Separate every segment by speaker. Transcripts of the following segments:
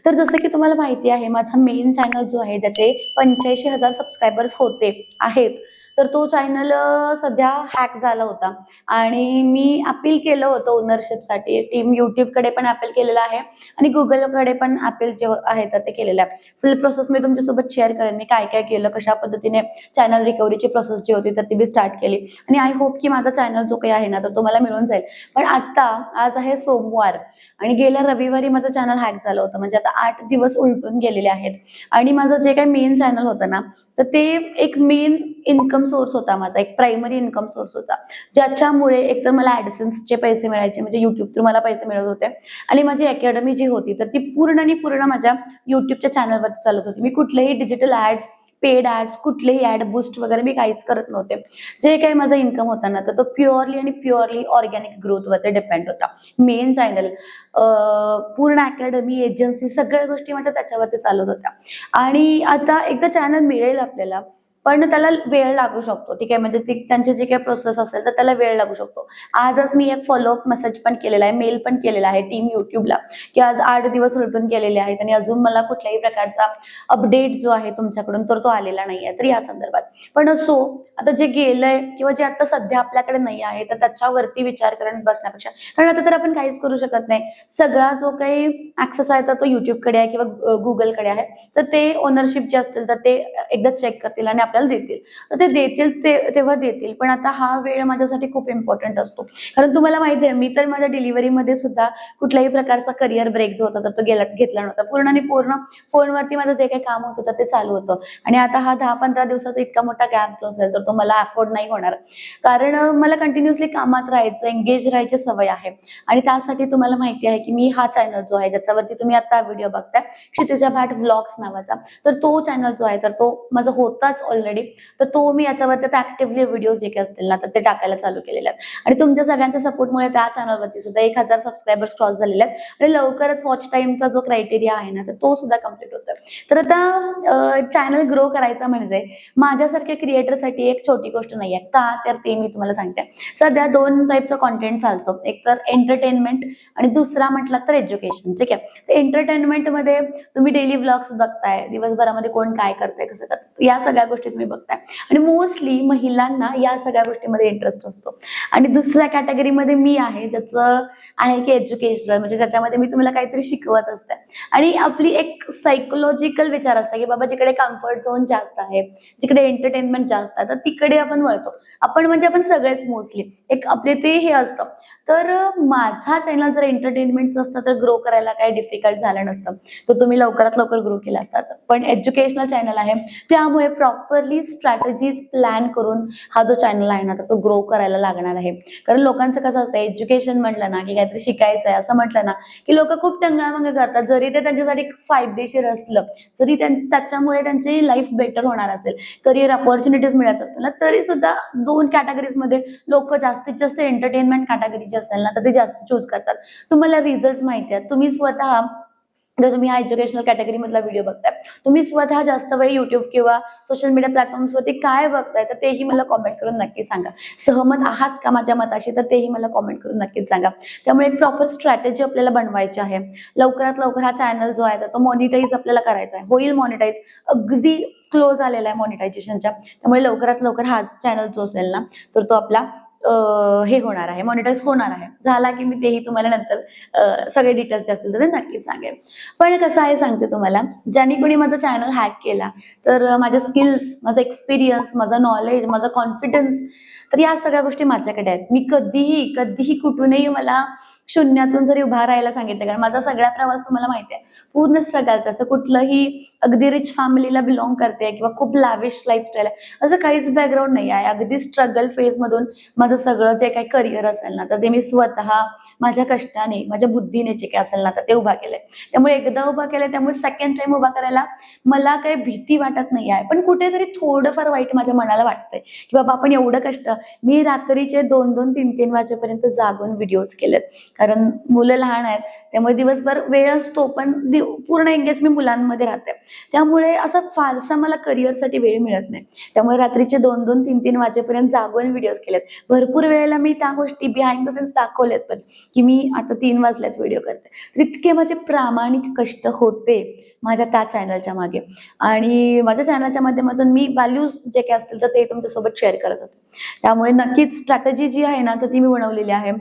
Speaker 1: तर जसं की तुम्हाला माहिती आहे, माझा मेन चॅनल जो आहे ज्याचे 85,000 सबस्क्रायबर्स आहेत, तर तो चॅनल सध्या हॅक झाला होता आणि मी अपील केलं होतं ओनरशिपसाठी. टीम यूट्यूबकडे पण अपील केलेलं आहे आणि गुगलकडे पण अपील जे आहे तर ते केलेलं आहे. फुल प्रोसेस मी तुमच्यासोबत शेअर करेन, मी काय काय केलं, कशा पद्धतीने चॅनल रिकव्हरीची प्रोसेस जी होती तर ती मी स्टार्ट केली आणि आय होप की माझा चॅनल जो काही आहे ना तर तो मला मिळून जाईल. पण आज आहे सोमवार आणि गेल्या रविवारी माझं चॅनल हॅक झालं होतं. म्हणजे आता 8 दिवस उलटून गेलेले आहेत आणि माझं जे काही मेन चॅनल होतं ना तर ते एक मेन इन्कम सोर्स होता, माझा एक प्रायमरी इन्कम सोर्स होता, ज्याच्यामुळे एकतर मला ऍडसेन्सचे पैसे मिळायचे, म्हणजे युट्यूब थ्रू मला पैसे मिळत होते आणि माझी अकॅडमी जी होती तर ती पूर्ण माझ्या युट्यूबच्या चॅनलवर चालत होती. मी कुठलेही डिजिटल ऍड्स, पेड ऍड्स, कुठलेही ऍड बूस्ट वगैरे मी काहीच करत नव्हते. जे काही माझा इन्कम होता ना तर तो प्युअरली ऑर्गॅनिक ग्रोथवरती डिपेंड होता. मेन चॅनल, पूर्ण अकॅडमी, एजन्सी, सगळ्या गोष्टी माझ्या त्याच्यावरती चालत होत्या. आणि आता एकदा चॅनल मिळेल आपल्याला, पण त्याला वेळ लागू शकतो. ठीक आहे, म्हणजे त्यांचे जे काही प्रोसेस असेल तर त्याला वेळ लागू शकतो. आजच मी एक फॉलोअप मेसेज पण केलेला आहे, मेल पण केलेला आहे टीम युट्यूबला की आज 8 दिवस उलटून गेलेले आहेत आणि अजून मला कुठल्याही प्रकारचा अपडेट जो आहे तुमच्याकडून तर तो आलेला नाही आहे. तर या संदर्भात पण असो, आता जे गेलंय किंवा जे आता सध्या आपल्याकडे नाही आहे तर त्याच्यावरती विचार करत बसण्यापेक्षा, कारण आता तर आपण काहीच करू शकत नाही, सगळा जो काही ऍक्सेस आहे तर तो युट्यूबकडे आहे किंवा गुगलकडे आहे, तर ते ओनरशिप जे असतील तर ते एकदा चेक करतील आणि आपल्याला देतील. तर ते देतील तेव्हा देतील, पण आता हा वेळ माझ्यासाठी खूप इम्पॉर्टंट असतो. कारण तुम्हाला माहिती आहे, मी तर माझ्या डिलिव्हरीमध्ये सुद्धा कुठल्याही प्रकारचा करिअर ब्रेक जो होता तर तो घेतला नव्हता. पूर्ण फोनवरती माझं जे काही काम होतं तर ते चालू होतं आणि आता हा 10-15 दिवसाचा इतका मोठा गॅप जो असेल तर तो मला अफोर्ड नाही होणार, कारण मला कंटिन्युअसली कामात राहायचं, एंगेज राहायची सवय आहे. आणि त्यासाठी तुम्हाला माहिती आहे की मी हा चॅनल जो आहे ज्याच्यावरती तुम्ही आता व्हिडिओ बघताय, क्षितिजा भाट व्लॉग्स नावाचा, तर तो चॅनल जो आहे तर तो माझा होताच ऑलरेडी, तर तो मी याच्यावरती ऍक्टिव्हली व्हिडिओ जे काही असतील ना तर ते टाकायला चालू केलेले आहेत. आणि तुमच्या सगळ्यांच्या सपोर्टमुळे त्या चॅनलवरती सुद्धा 1000 सबस्क्रायबर्स क्रॉस झालेले आहेत आणि लवकरच वॉच टाइमचा जो क्रायटेरिया आहे ना तर तो सुद्धा कम्प्लीट होतोय. तर आता चॅनल ग्रो करायचा म्हणजे माझ्यासारख्या क्रिएटरसाठी एक छोटी गोष्ट नाही आहे का, तर ते मी तुम्हाला सांगते. सध्या 2 टाईपचं कॉन्टेंट चालतं, एक तर एंटरटेनमेंट आणि दुसरा म्हटलं तर एज्युकेशन. ठीक आहे, तर एंटरटेनमेंटमध्ये तुम्ही डेली व्लॉग्स बघताय, दिवसभरामध्ये कोण काय करतंय, कसं करतं, या सगळ्या गोष्टी तुम्ही बघताय आणि मोस्टली महिलांना या सगळ्या गोष्टीमध्ये इंटरेस्ट असतो. आणि दुसऱ्या कॅटेगरीमध्ये मी आहे, ज्याचं आहे की एज्युकेशनल, म्हणजे ज्याच्यामध्ये मी तुम्हाला काहीतरी शिकवत असते आणि आपली एक सायकोलॉजिकल विचार असता की बाबा जिकडे कम्फर्ट झोन जास्त आहे, जिकडे एंटरटेनमेंट जास्त आहे तर तिकडे आपण वळतो. आपण सगळेच मोस्टली एक आपले ते हे असतं. तर माझा चॅनल जर एंटरटेनमेंटचं असतं तर ग्रो करायला काही डिफिकल्ट झालं नसतं, तर तुम्ही लवकरात लवकर ग्रो केला असतात. पण एज्युकेशनल चॅनल आहे त्यामुळे प्रॉपरली स्ट्रॅटेजीज प्लॅन करून हा जो चॅनल आहे ना तर तो ग्रो करायला लागणार आहे. कारण लोकांचं कसं असतं, एज्युकेशन म्हटलं ना की काहीतरी शिकायचं आहे असं म्हटलं ना की लोक खूप टंगळामंगळ करतात. जरी ते त्यांच्यासाठी फायदेशीर असलं, जरी त्याच्यामुळे त्यांची लाईफ बेटर होणार असेल, करिअर अपॉर्च्युनिटीज मिळत असतील ना, तरी सुद्धा 2 कॅटेगरीजमध्ये लोक जास्तीत जास्त एंटरटेनमेंट कॅटेगरी असेल ना तर ते जास्त चूज करतात. तुम्हाला रिझल्ट माहिती आहेत, तुम्ही स्वतः जर तुम्ही हा एज्युकेशनल कॅटेगरी मधला व्हिडिओ बघताय, तुम्ही स्वतः जास्त वेळ युट्यूब किंवा सोशल मीडिया प्लॅटफॉर्म्सवरती काय बघताय तर तेही मला कॉमेंट करून नक्की सांगा. सहमत आहात का माझ्या मताशी तर तेही मला कॉमेंट करून नक्कीच सांगा. त्यामुळे एक प्रॉपर स्ट्रॅटेजी आपल्याला बनवायची आहे. लवकरात लवकर हा चॅनल जो आहे तर तो मॉनिटाईज आपल्याला करायचा आहे, होईल मॉनिटाईज, अगदी क्लोज आलेला आहे मॉनिटायझेशनच्या. त्यामुळे लवकरात लवकर हा चॅनल जो असेल ना तर तो आपला हे होणार आहे, मॉनिटाईज होणार आहे. झाला की मी तेही तुम्हाला नंतर सगळे डिटेल्स जे असतील तर ते नक्कीच सांगेन. पण कसं आहे सांगते तुम्हाला, ज्यांनी कोणी माझा चॅनल हॅक केला तर माझ्या स्किल्स, माझा एक्सपिरियन्स, माझा नॉलेज, माझा कॉन्फिडन्स, तर या सगळ्या गोष्टी माझ्याकडे आहेत. मी कधीही कुठूनही मला शून्यातून जरी उभा राहायला सांगितलं, कारण माझा सगळा प्रवास तुम्हाला माहिती आहे पूर्ण स्ट्रगलचा, असं कुठलंही अगदी रिच फॅमिलीला बिलॉंग करते किंवा खूप लॅविश लाईफस्टाईल आहे असं काहीच बॅकग्राऊंड नाही आहे. अगदी स्ट्रगल फेज मधून माझं सगळं जे काही करिअर असेल ना तर ते मी स्वतः माझ्या कष्टाने, माझ्या बुद्धीने जे काही असेल ना तर ते उभा केलंय. त्यामुळे एकदा उभा केलंय, त्यामुळे सेकंड टाइम उभा करायला मला काही भीती वाटत नाही आहे. पण कुठेतरी थोडंफार वाईट माझ्या मनाला वाटतंय की बाबा आपण एवढं कष्ट, मी रात्रीचे 2-2, 3-3 वाजेपर्यंत जागून व्हिडिओज केलेत, कारण मुलं लहान आहेत, त्यामुळे दिवसभर वेळ असतो, पण पूर्ण एंगेज मी मुलांमध्ये राहते. त्यामुळे असा फारसा मला करिअरसाठी वेळ मिळत नाही. त्यामुळे रात्रीचे 2-2, 3-3 वाजेपर्यंत जागून व्हिडिओज केलेत. भरपूर वेळेला मी त्या गोष्टी बिहाइंड द सीन्स दाखवल्यात पण, की मी आता 3 वाजल्यात व्हिडिओ करते. तर इतके माझे प्रामाणिक कष्ट होते माझ्या त्या चॅनलच्या मागे, आणि माझ्या चॅनलच्या माध्यमातून मी व्हॅल्यूज जे काही असतील तर ते तुमच्यासोबत शेअर करत होते. त्यामुळे नक्कीच स्ट्रॅटेजी जी आहे ना, तर ती मी बनवलेली आहे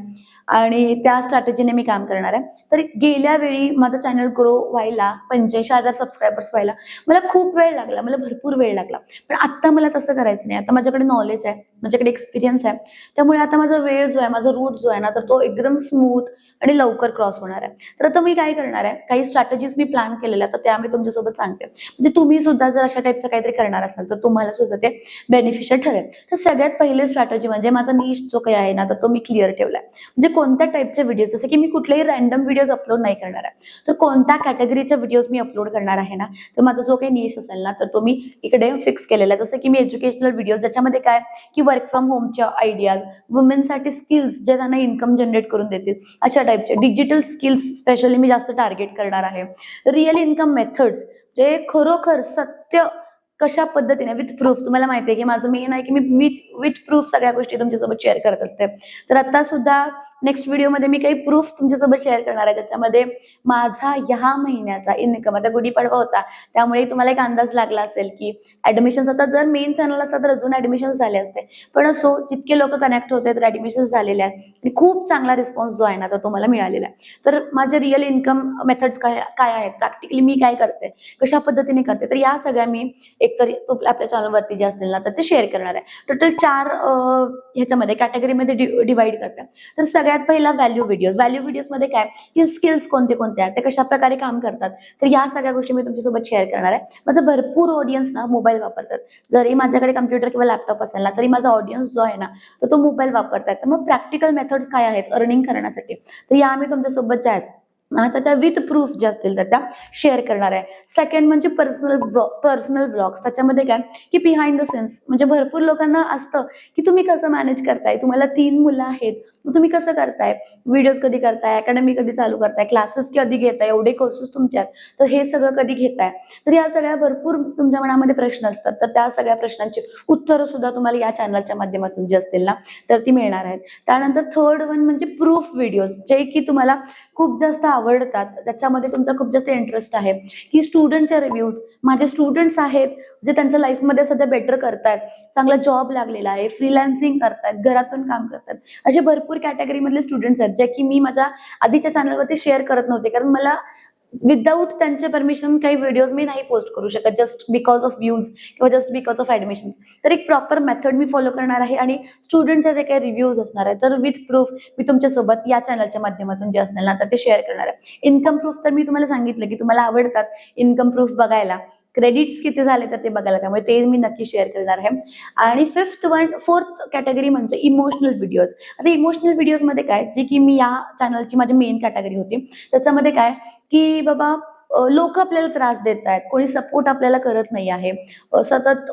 Speaker 1: आणि त्या स्ट्रॅटेजीने मी काम करणार आहे. तर गेल्या वेळी माझं चॅनल ग्रो व्हायला, 85,000 सबस्क्रायबर्स व्हायला मला खूप वेळ लागला, मला भरपूर वेळ लागला. पण आता मला तसं करायचं नाही. आता माझ्याकडे नॉलेज आहे, माझ्याकडे एक्सपिरियन्स आहे. त्यामुळे आता माझा वेळ जो आहे, माझा रूट जो आहे ना, तर तो एकदम स्मूथ आणि लवकर क्रॉस होणार आहे. तर आता मी काय करणार आहे, काही स्ट्रॅटेजीज मी प्लॅन केलेल्या, तर त्या मी तुमच्यासोबत सांगते. म्हणजे तुम्ही सुद्धा जर अशा टाईपचं काहीतरी करणार असाल तर तुम्हाला सुद्धा ते बेनिफिशियल ठरेल. तर सगळ्यात पहिली स्ट्रॅटेजी म्हणजे माझा निश जो काही आहे ना, तर तो मी क्लिअर ठेवलाय. म्हणजे कोणत्या टाईपचे व्हिडिओ, जसं की मी कुठलेही रॅन्डम व्हिडिओज अपलोड नाही करणार आहे. तर कोणत्या कॅटेगरीचे व्हिडिओज मी अपलोड करणार आहे ना, तर माझा जो काही निश असेल ना, तर तो मी इकडे फिक्स केलेला आहे. जसं की मी एज्युकेशनल व्हिडिओज, ज्याच्यामध्ये काय की वर्क फ्रॉम होमच्या आयडियाज, वुमेनसाठी स्किल्स जे त्यांना इन्कम जनरेट करून देतील अशा टाईपचे, डिजिटल स्किल्स स्पेशली मी जास्त टार्गेट करणार आहे. रिअल इन्कम मेथड्स, जे खरोखर सत्य कशा पद्धतीने विथ प्रूफ, तुम्हाला माहिती आहे की माझं मेन आहे की मी विथ प्रूफ सगळ्या गोष्टी तुमच्यासोबत शेअर करत असते. तर आता सुद्धा नेक्स्ट व्हिडिओमध्ये मी काही प्रूफ तुमच्यासोबत शेअर करणार आहे, त्याच्यामध्ये माझा ह्या महिन्याचा इन्कम, आता गुढीपाडवा होता त्यामुळे तुम्हाला एक अंदाज लागला असेल की ऍडमिशन्स, आता जर मेन चॅनल असतात तर अजून ऍडमिशन्स झाले असते, पण असो जितके लोक कनेक्ट होते तर ऍडमिशन्स झालेले आहेत आणि खूप चांगला रिस्पॉन्स जो आहे ना, तर तो मला मिळालेला आहे. तर माझे रिअल इन्कम मेथड्स काय काय आहेत, प्रॅक्टिकली मी काय करते, कशा पद्धतीने करते, तर या सगळ्या मी एकतर आपल्या चॅनलवरती जे असतील ना, तर ते शेअर करणार आहे. टोटल 4 ह्याच्यामध्ये कॅटेगरीमध्ये डिवाइड करते. तर सगळ्यात पहिला व्हॅल्यू व्हिडिओज. व्हॅल्यू व्हिडिओजमध्ये काय की स्किल्स कोणते कोणते आहेत, ते कशा प्रकारे काम करतात, तर या सगळ्या गोष्टी मी तुमच्यासोबत शेअर करणार आहे. माझं भरपूर ऑडियन्स ना मोबाईल वापरतात. जरी माझ्याकडे कम्प्युटर किंवा लॅपटॉप असेल ना, तरी माझा ऑडियन्स जो आहे ना, तर तो मोबाईल वापरतात. तर मग प्रॅक्टिकल मेथड्स काय आहेत अर्निंग करण्यासाठी, तर या मी तुमच्यासोबत ज्या आहेत आता त्या विथ प्रूफ ज्या असतील तर त्या शेअर करणार आहे. सेकंड म्हणजे पर्सनल ब्लॉग्स. त्याच्यामध्ये काय की बिहाइंड द सीन्स, म्हणजे भरपूर लोकांना असतं की तुम्ही कसं मॅनेज करताय, तुम्हाला 3 मुलं आहेत, मग तुम्ही कसं करताय, व्हिडिओज कधी करताय, अकॅडमी कधी चालू करताय, क्लासेस कधी घेताय, एवढे कोर्सेस तुमच्यात, तर हे सगळं कधी घेताय. तर या सगळ्या भरपूर तुमच्या मनामध्ये प्रश्न असतात, तर त्या सगळ्या प्रश्नांची उत्तरं सुद्धा तुम्हाला या चॅनलच्या माध्यमातून जे असतील ना, तर ती मिळणार आहेत. त्यानंतर थर्ड वन म्हणजे प्रूफ व्हिडिओज, जे की तुम्हाला खूप जास्त आवडतात, ज्याच्यामध्ये तुमचा खूप जास्त इंटरेस्ट आहे, की स्टुडंटच्या रिव्ह्यूज. माझे स्टुडंट्स आहेत जे त्यांच्या लाईफमध्ये सध्या बेटर करतायत, चांगला जॉब लागलेला आहे, फ्रीलान्सिंग करतायत, घरातून काम करतात, असे भरपूर कॅटेगरीमधले स्टुडंट्स आहेत जे की मी माझ्या आधीच्या चॅनलवरती शेअर करत नव्हते, कारण मला विदाऊट त्यांचे परमिशन काही व्हिडिओज मी नाही पोस्ट करू शकत, जस्ट बिकॉज ऑफ व्ह्यूज किंवा जस्ट बिकॉज ऑफ ऍडमिशन्स. तर एक प्रॉपर मेथड मी फॉलो करणार आहे आणि स्टुडंटचे जे काही रिव्ह्यूज असणार आहे तर विथ प्रूफ मी तुमच्यासोबत या चॅनलच्या माध्यमातून जे असणार ना, तर ते शेअर करणार आहे. इन्कम प्रूफ तर मी तुम्हाला सांगितलं की तुम्हाला आवडतात इन्कम प्रूफ बघायला, क्रेडिट्स किती झाले तर ते बघायला, त्यामुळे ते मी नक्की शेअर करणार आहे. आणि फोर्थ कॅटेगरी म्हणजे इमोशनल व्हिडिओज. आता इमोशनल व्हिडिओजमध्ये काय, जे की मी या चॅनलची माझी मेन कॅटेगरी होती, त्याच्यामध्ये काय की बाबा लोक आपल्याला त्रास देत आहेत, कोणी सपोर्ट आपल्याला करत नाही आहे, सतत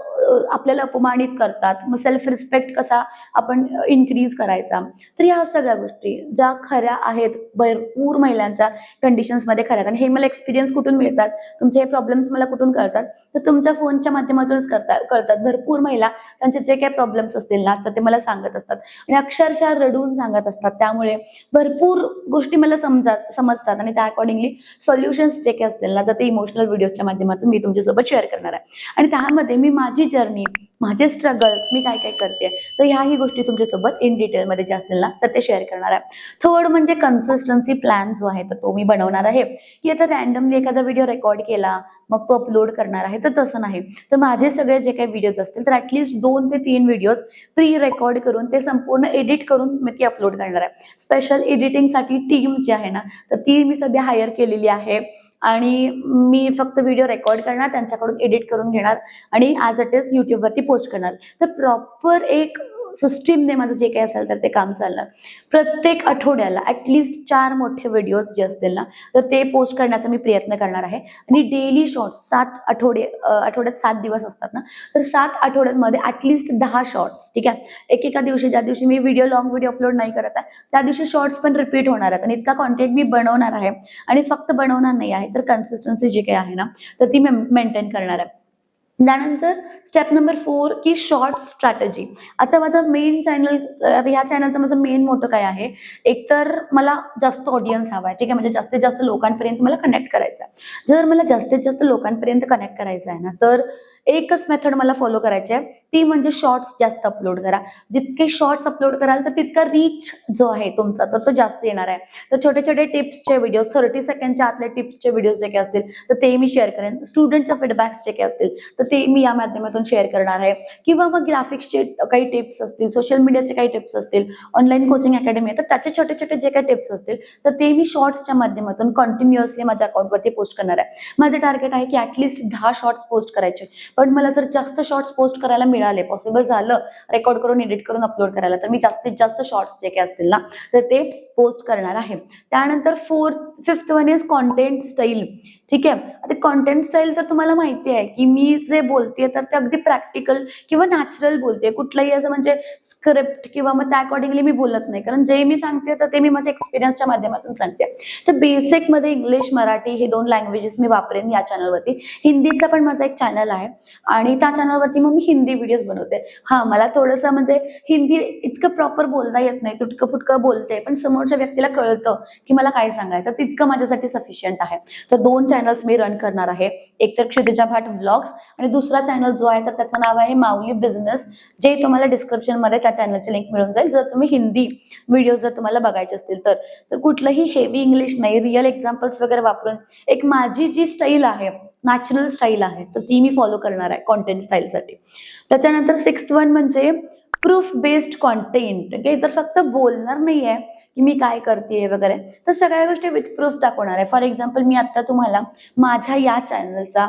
Speaker 1: आपल्याला अपमानित करतात, मग सेल्फ रिस्पेक्ट कसा आपण इन्क्रीज करायचा. तर या सगळ्या गोष्टी ज्या खऱ्या आहेत, भरपूर महिलांच्या कंडिशन्समध्ये खऱ्या आहेत, आणि हे मला एक्सपिरियन्स कुठून मिळतात, तुमचे हे प्रॉब्लेम्स मला कुठून कळतात, तर तुमच्या फोनच्या माध्यमातूनच कळतात. भरपूर महिला त्यांचे जे काही प्रॉब्लेम्स असतील ना, तर ते मला सांगत असतात आणि अक्षरशः रडून सांगत असतात. त्यामुळे भरपूर गोष्टी मला समजतात आणि त्या अकॉर्डिंगली सोल्युशन्स जे काही असतील ना, तर ते इमोशनल व्हिडिओच्या माध्यमातून मी तुमच्यासोबत शेअर करणार आहे. आणि त्यामध्ये मी माझी जर्नी, माझे स्ट्रगल्स, मी काय काय करते, तर ह्याही गोष्टी तुमच्यासोबत इन डिटेलमध्ये जे असतील ना, तर ते शेअर करणार आहे. थर्ड म्हणजे कन्सिस्टन्सी प्लॅन जो आहे तर तो मी बनवणार आहे, की आता रॅन्डमली एखादा व्हिडिओ रेकॉर्ड केला मग तो अपलोड करणार आहे, तर तसं नाही. तर माझे सगळे जे काही व्हिडिओज असतील तर ऍटलीस्ट 2 ते 3 व्हिडिओज प्री रेकॉर्ड करून ते संपूर्ण एडिट करून मी ती अपलोड करणार आहे. स्पेशल एडिटिंगसाठी टीम जी आहे ना, तर ती मी सध्या हायर केलेली आहे आणि मी फक्त व्हिडिओ रेकॉर्ड करणार, त्यांच्याकडून एडिट करून घेणार आणि ॲज इट इज युट्यूबवरती पोस्ट करणार. तर प्रॉपर एक सिस्टीमने माझं जे काही असेल तर ते काम चालणार. प्रत्येक आठवड्याला ॲटलिस्ट 4 मोठे व्हिडिओज जे असतील ना तर ते पोस्ट करण्याचा मी प्रयत्न करणार आहे. आणि डेली शॉर्ट्स 7 आठवड्यात 7 दिवस असतात ना तर 7 आठवड्यांमध्ये ॲटलिस्ट 10 शॉर्ट्स. ठीक आहे, एकेका दिवशी ज्या दिवशी मी लॉंग व्हिडिओ अपलोड नाही करत आहे त्या दिवशी शॉर्ट्स पण रिपीट होणार आहेत. आणि इतका कॉन्टेंट मी बनवणार आहे आणि फक्त बनवणार नाही आहे तर कन्सिस्टन्सी जी काही आहे ना तर ती मेंटेन करणार आहे. त्यानंतर स्टेप नंबर 4 की शॉर्ट स्ट्रॅटेजी. आता माझं मेन चॅनल, ह्या चॅनलचं माझं मेन मोठं काय आहे, एकतर मला जास्त ऑडियन्स हवा आहे. ठीक आहे, म्हणजे जास्तीत जास्त लोकांपर्यंत मला कनेक्ट करायचं आहे. जर मला जास्तीत जास्त लोकांपर्यंत कनेक्ट करायचं आहे ना तर एकच मेथड मला फॉलो करायची आहे, ती म्हणजे शॉर्ट्स जास्त अपलोड करा. जितके शॉर्ट्स अपलोड कराल तर तितका रीच जो आहे तुमचा तर तो जास्त येणार आहे. तर छोटे छोटे टिप्सचे व्हिडिओज, 30 सेकंडच्या आतले टिप्सचे व्हिडिओज जे काही असतील तर ते मी शेअर करेन. स्टुडंटच्या फीडबॅक्स जे काही असतील तर ते मी या माध्यमातून शेअर करणार आहे. किंवा मग ग्राफिक्सचे काही टिप्स असतील, सोशल मीडियाचे काही टिप्स असतील, ऑनलाईन कोचिंग अकॅडमी आहे तर त्याचे छोटे छोटे जे काही टिप्स असतील तर ते मी शॉर्ट्सच्या माध्यमातून कंटिन्युअसली माझ्या अकाउंटवरती पोस्ट करणार आहे. माझं टार्गेट आहे की ॲटलिस्ट 10 शॉर्ट्स पोस्ट करायचे. पण मला जर जास्त शॉर्ट्स पोस्ट करायला मिळाले, पॉसिबल झालं रेकॉर्ड करून एडिट करून अपलोड करायला, तर मी जास्तीत जास्त शॉर्ट्स जे काही असतील ना तर ते पोस्ट करणार आहे. त्यानंतर fifth one is content style. ठीक आहे, आता कॉन्टेंट स्टाईल तर तुम्हाला माहिती आहे की मी जे बोलते तर ते अगदी प्रॅक्टिकल किंवा नॅचरल बोलते. कुठलाही असं म्हणजे स्क्रिप्ट किंवा मग त्या अकॉर्डिंगली मी बोलत नाही, कारण जे मी सांगते तर ते मी माझ्या एक्सपिरियन्सच्या माध्यमातून सांगते. तर बेसिक मध्ये इंग्लिश मराठी हे 2 लँग्वेजेस मी वापरेन या चॅनलवरती. हिंदीचा पण माझा एक चॅनल आहे आणि त्या चॅनलवरती मग मी हिंदी व्हिडिओज बनवते. हा, मला थोडंसं म्हणजे हिंदी इतकं प्रॉपर बोलता येत नाही, तुटकं फुटकं बोलते, पण समोरच्या व्यक्तीला कळतं की मला काय सांगायचं, तितकं माझ्यासाठी सफिशियंट आहे. तर 2 चॅनल्स मी रन करणार आहे. एक तर क्षितिजा भाट व्लॉग्स आणि दुसरा चॅनल जो आहे तर त्याचं नाव आहे माऊली बिझनेस, जे तुम्हाला डिस्क्रिप्शन मध्ये त्या चॅनलची लिंक मिळून जाईल जर तुम्ही हिंदी व्हिडिओज जर तुम्हाला बघायचे असतील तर. तर कुठलंही हेवी इंग्लिश नाही, रिअल एक्झाम्पल्स वगैरे वापरून एक माझी जी स्टाईल आहे, नॅचरल स्टाईल आहे, तर ती मी फॉलो करणार आहे कॉन्टेंट स्टाईलसाठी. त्याच्यानंतर 6th वन म्हणजे प्रूफ बेस्ड कॉन्टेंट. ओके, तर फक्त बोलणार नाहीये की मी काय करते वगैरे, तर सगळ्या गोष्टी विथ प्रूफ दाखवणार आहे. फॉर एक्झाम्पल मी आता तुम्हाला माझ्या या चॅनलचा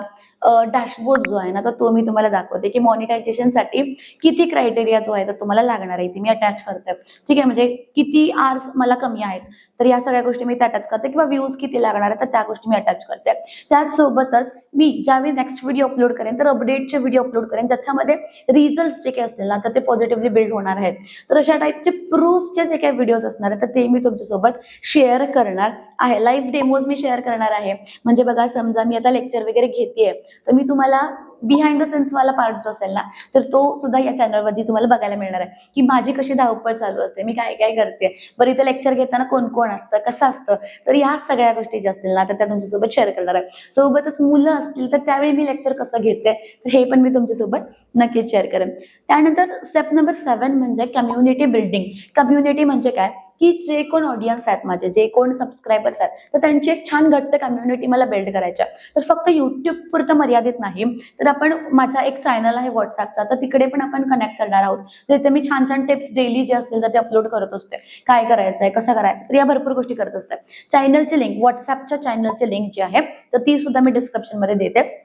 Speaker 1: डॅशबोर्ड जो आहे ना तर तो मी तुम्हाला दाखवते की मॉनिटायझेशनसाठी किती क्रायटेरिया जो आहे तर तुम्हाला लागणार आहे ती मी अटॅच करते. ठीक आहे, म्हणजे किती आवर्स मला कमी आहेत तर या सगळ्या गोष्टी मी अटॅच करते, किंवा व्ह्यूज किती लागणार आहे तर त्या गोष्टी मी अटॅच करते. त्याचसोबतच मी ज्यावेळी नेक्स्ट व्हिडिओ अपलोड करेन तर अपडेटचे व्हिडिओ अपलोड करेन ज्याच्यामध्ये रिझल्ट जे काही असतील ना तर ते पॉझिटिव्हली बिल्ड होणार आहेत. तर अशा टाईपचे प्रूफचे जे काही व्हिडिओज असणार आहेत तर ते मी तुमच्यासोबत शेअर करणार आहे. लाईव्ह डेमोज मी शेअर करणार आहे. म्हणजे बघा, समजा मी आता लेक्चर वगैरे घेतेय तर मी तुम्हाला बिहाइंड द सीन्स वाला पार्ट जो असेल ना तर तो सुद्धा या चॅनलवरती तुम्हाला बघायला मिळणार आहे की माझी कशी धावपळ चालू असते, मी काय काय करते, बरं इथे लेक्चर घेताना कोण कोण असतं, कसं असतं, तर ह्या सगळ्या गोष्टी ज्या असतील ना तर त्या तुमच्यासोबत शेअर करणार आहे. सोबतच मुलं असतील तर त्यावेळी मी लेक्चर कसं घेते तर हे पण मी तुमच्यासोबत नक्कीच शेअर करेन. त्यानंतर स्टेप नंबर 7 म्हणजे कम्युनिटी बिल्डिंग. कम्युनिटी म्हणजे काय की जे कोण ऑडियन्स आहेत माझे, जे कोण सबस्क्रायबर्स आहेत तर त्यांची एक छान घट्ट कम्युनिटी मला बिल्ड करायच्या. तर फक्त युट्यूब पुरतं मर्यादित नाही, तर आपण माझा एक चॅनल आहे व्हॉट्सअपचा तर तिकडे पण आपण कनेक्ट करणार आहोत. तिथे मी छान छान टिप्स डेली जे असतील तर ते अपलोड करत असते, काय करायचं आहे, कसं करायचं, तर या भरपूर गोष्टी करत असते. चॅनलची लिंक, व्हॉट्सअपच्या चॅनलची लिंक जी आहे तर ती सुद्धा मी डिस्क्रिप्शन मध्ये देते.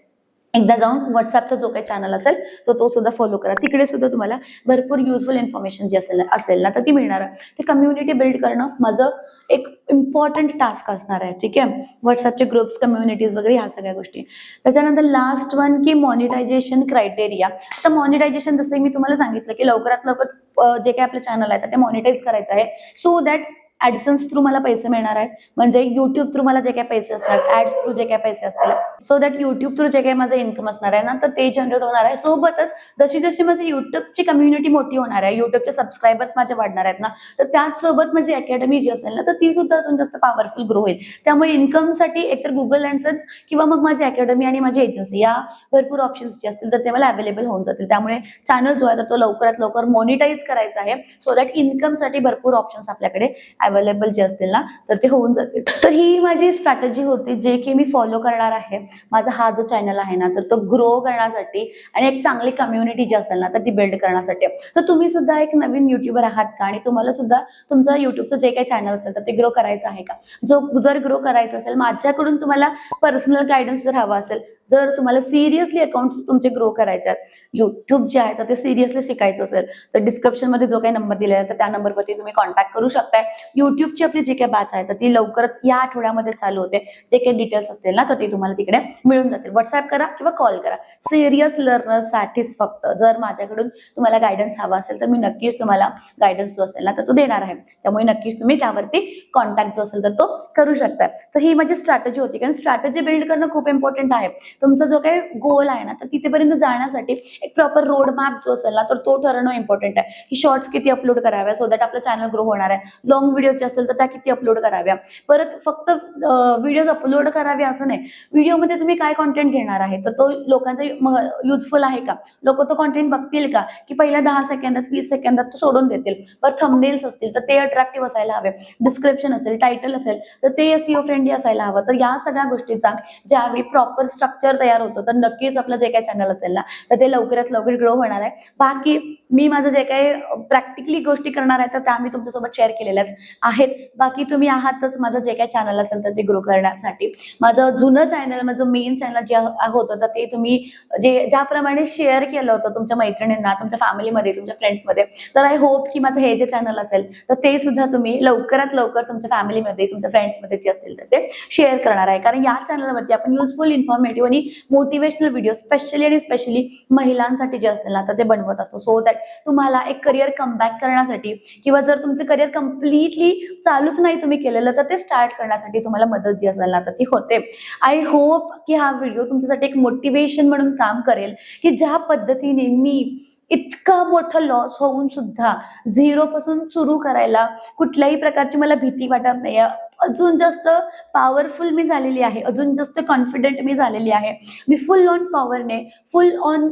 Speaker 1: एकदा जाऊन व्हॉट्सअपचा जो काही चॅनल असेल तो सुद्धा फॉलो करा. तिकडे सुद्धा तुम्हाला भरपूर युजफुल इन्फॉर्मेशन जी असेल ना तर ती मिळणार आहे. ते कम्युनिटी बिल्ड करणं माझं एक इम्पॉर्टंट टास्क असणार आहे. ठीक आहे, व्हॉट्सअपचे ग्रुप्स, कम्युनिटीज वगैरे ह्या सगळ्या गोष्टी. त्याच्यानंतर लास्ट वन की मॉनिटायझेशन क्रायटेरिया. आता मॉनिटायझेशन जसं मी तुम्हाला सांगितलं की लवकरात लवकर जे काही आपलं चॅनल आहे तर ते मॉनिटाईज करायचं आहे, सो दॅट ऍडसन्स थ्रू मला पैसे मिळणार आहेत. म्हणजे युट्यूब थ्रू मला जे काही पैसे असतात, ऍड्स थ्रू जे काही पैसे असतील, सो दॅट युट्यूब थ्रू जे काही माझं इन्कम असणार आहे ना तर ते जनरेट होणार आहे. सोबतच जशी जशी माझी युट्यूबची कम्युनिटी मोठी होणार आहे, युट्यूबचे सबस्क्रायबर्स माझे वाढणार आहेत ना तर त्याचसोबत माझी अकॅडमी जी असेल ना तर ती सुद्धा अजून जास्त पॉवरफुल ग्रो होईल. त्यामुळे इन्कमसाठी एकतर गुगल ॲडसेन्स किंवा मग माझी अकॅडमी आणि माझी एजन्सी या भरपूर ऑप्शन्स जे असतील तर ते मला अवेलेबल होऊन जातील. त्यामुळे चॅनल जो आहे तर तो लवकरात लवकर मॉनिटाईज करायचा आहे, सो दॅट इन्कमसाठी भरपूर ऑप्शन्स आपल्याकडे अवेलेबल जे असतील ना तर ते होऊन जातील. तर ही माझी स्ट्रॅटेजी होती जे की मी फॉलो करणार आहे. माझा हा जो चॅनल आहे ना तर तो ग्रो करण्यासाठी आणि एक चांगली कम्युनिटी जी असेल ना तर ती बिल्ड करण्यासाठी. तर तुम्ही सुद्धा एक नवीन युट्यूबर आहात का आणि तुम्हाला सुद्धा तुमचं युट्यूबचं जे काही चॅनल असेल तर ते ग्रो करायचं आहे का? जर ग्रो करायचं असेल, माझ्याकडून तुम्हाला पर्सनल गायडन्स जर हवा असेल, जर तुम्हाला सिरियसली अकाउंट तुमचे ग्रो करायचे आहेत, युट्यूब जे आहे तर ते सिरियसली शिकायचं असेल तर डिस्क्रिप्शन मध्ये जो काही नंबर दिलेला आहे तर त्या नंबरवरती तुम्ही कॉन्टॅक्ट करू शकताय. युट्यूबची आपली जी काही बॅच आहे तर ती लवकरच या आठवड्यामध्ये चालू होते. जे काही डिटेल्स असतील ना तर ते तुम्हाला तिकडे मिळून जातील. व्हॉट्सअप करा किंवा कॉल करा. सिरियस लर्नर्ससाठीच फक्त. जर माझ्याकडून तुम्हाला गायडन्स हवा असेल तर मी नक्कीच तुम्हाला गायडन्स जो असेल ना तर तो देणार आहे. त्यामुळे नक्कीच तुम्ही त्यावरती कॉन्टॅक्ट जो असेल तर तो करू शकता. तर ही माझी स्ट्रॅटेजी होती, कारण स्ट्रॅटेजी बिल्ड करणं खूप इम्पॉर्टंट आहे. तुमचा जो काही गोल आहे ना तर तिथेपर्यंत जाण्यासाठी एक प्रॉपर रोड मॅप जो असेल ना तर तो ठरवणं इम्पॉर्टंट आहे, की शॉर्ट्स किती अपलोड कराव्या सो दॅट आपलं चॅनल ग्रो होणार आहे. लॉंग व्हिडिओ जे असतील तर त्या किती अपलोड कराव्या. परत फक्त व्हिडिओज अपलोड करावे असं नाही, व्हिडिओमध्ये तुम्ही काय कॉन्टेंट घेणार आहे तर तो लोकांचा युजफुल आहे का, लोक तो कॉन्टेंट बघतील का, की पहिल्या 10 सेकंदात 20 सेकंदात तो सोडून देतील. पण थंबनेल्स असतील तर ते अट्रॅक्टिव्ह असायला हवे, डिस्क्रिप्शन असेल, टायटल असेल तर ते SEO फ्रेंडली असायला हवं. तर या सगळ्या गोष्टीचा ज्यावेळी प्रॉपर स्ट्रक्चर तयार होतो तर नक्कीच आपलं जे काही चॅनल असेल ना तर ते लवकरात लवकर ग्रो होणार आहे. बाकी मी माझं जे काही प्रॅक्टिकली गोष्टी करणार आहे तर त्या मी तुमच्यासोबत शेअर केलेल्याच आहेत. बाकी तुम्ही आहातच माझं जे काही चॅनल असेल तर ते ग्रो करण्यासाठी. माझं जुनं चॅनल, माझं मेन चॅनल जे होतं तर ते तुम्ही ज्याप्रमाणे शेअर केलं होतं तुमच्या मैत्रिणींना, तुमच्या फॅमिलीमध्ये, तुमच्या फ्रेंड्समध्ये, तर आय होप की माझं हे जे चॅनल असेल तर ते सुद्धा तुम्ही लवकरात लवकर तुमच्या फॅमिलीमध्ये, तुमच्या फ्रेंड्समध्ये जे असतील तर ते शेअर करणार आहे. कारण या चॅनलवरती आपण युजफुल, इन्फॉर्मेटिव्ह आणि मोटिवेशनल व्हिडिओ स्पेशली महिलांसाठी जे असतील ना तर ते बनवत असतो. सो दॅट तुम्हाला एक करिअर कमबॅक करण्यासाठी किंवा जर तुमचं करिअर कम्प्लिटली चालूच नाही तुम्ही केलेलं तर ते स्टार्ट करण्यासाठी तुम्हाला मदत जी असेल ना तर ती होते. आय होप की हा व्हिडिओ तुमच्यासाठी एक मोटिवेशन म्हणून काम करेल, की ज्या पद्धतीने मी इतका मोठा लॉस होऊन सुद्धा झिरो पासून सुरू करायला कुठल्याही प्रकारची मला भीती वाटत नाही. अजून जास्त पॉवरफुल मी झालेली आहे, अजून जास्त कॉन्फिडंट मी झालेली आहे. मी फुल ऑन पॉवरने, फुल ऑन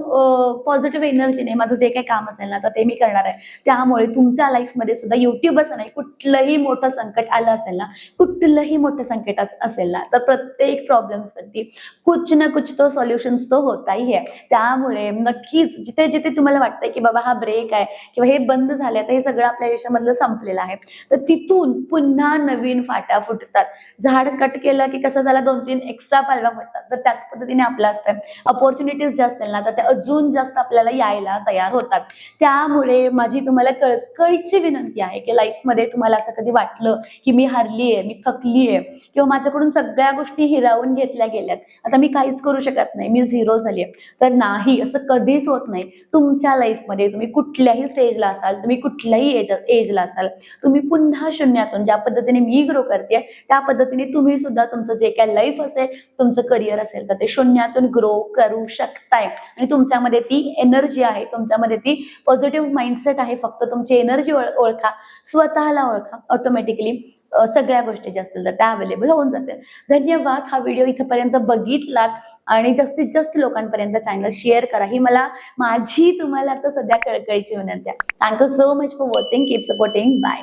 Speaker 1: पॉझिटिव्ह एनर्जीने माझं जे काही काम असेल ना तर ते मी करणार आहे. त्यामुळे तुमच्या लाईफमध्ये सुद्धा युट्यूब असं नाही, कुठलंही मोठं संकट आलं असेल ना, कुठलंही मोठं संकट असेल ना तर प्रत्येक प्रॉब्लेम्सवरती कुछ ना कुछ तो सॉल्युशन्स तो होता ही आहे. त्यामुळे नक्कीच जिथे जिथे तुम्हाला वाटतंय की बाबा हा ब्रेक आहे किंवा हे बंद झालंय तर हे सगळं आपल्या आयुष्यामधलं संपलेलं आहे, तर तिथून पुन्हा नवीन फाटा फुटतात. झाड कट केलं की कसं झालं 2-3 एक्स्ट्रा पालव्या फुटतात, तर त्याच पद्धतीने आपलं असतं. अपॉर्च्युनिटीज ज्या असतील ना तर त्या अजून जास्त आपल्याला यायला तयार होतात. त्यामुळे माझी तुम्हाला कळकळीची विनंती आहे की लाईफमध्ये तुम्हाला असं कधी वाटलं की मी हारलीये, मी थकलीये किंवा माझ्याकडून सगळ्या गोष्टी हिरावून घेतल्या गेल्यात, आता मी काहीच करू शकत नाही, मी झिरो झालीये, तर नाही, असं कधीच होत नाही. तुमच्या लाईफमध्ये तुम्ही कुठल्याही स्टेजला असाल, तुम्ही कुठल्याही एजला असाल, तुम्ही पुन्हा शून्यातून ज्या पद्धतीने मी ग्रो करते त्या पद्धतीने तुम्ही सुद्धा तुमचं जे काही लाईफ असेल, तुमचं करिअर असेल तर ते शून्यातून ग्रो करू शकताय. आणि तुमच्यामध्ये ती एनर्जी आहे, तुमच्यामध्ये ती पॉझिटिव्ह माइंडसेट आहे. फक्त तुमची एनर्जी ओळखा, स्वतःला ओळखा, ऑटोमॅटिकली सगळ्या गोष्टी ज्या असतील तर त्या अवेलेबल होऊन जातील. धन्यवाद. हा व्हिडिओ इथपर्यंत बघितलात आणि जास्तीत जास्त लोकांपर्यंत चॅनल शेअर करा, ही मला माझी तुम्हाला आता सध्या कळकळीची विनंती आहे. Thank you so much for watching. Keep supporting. Bye.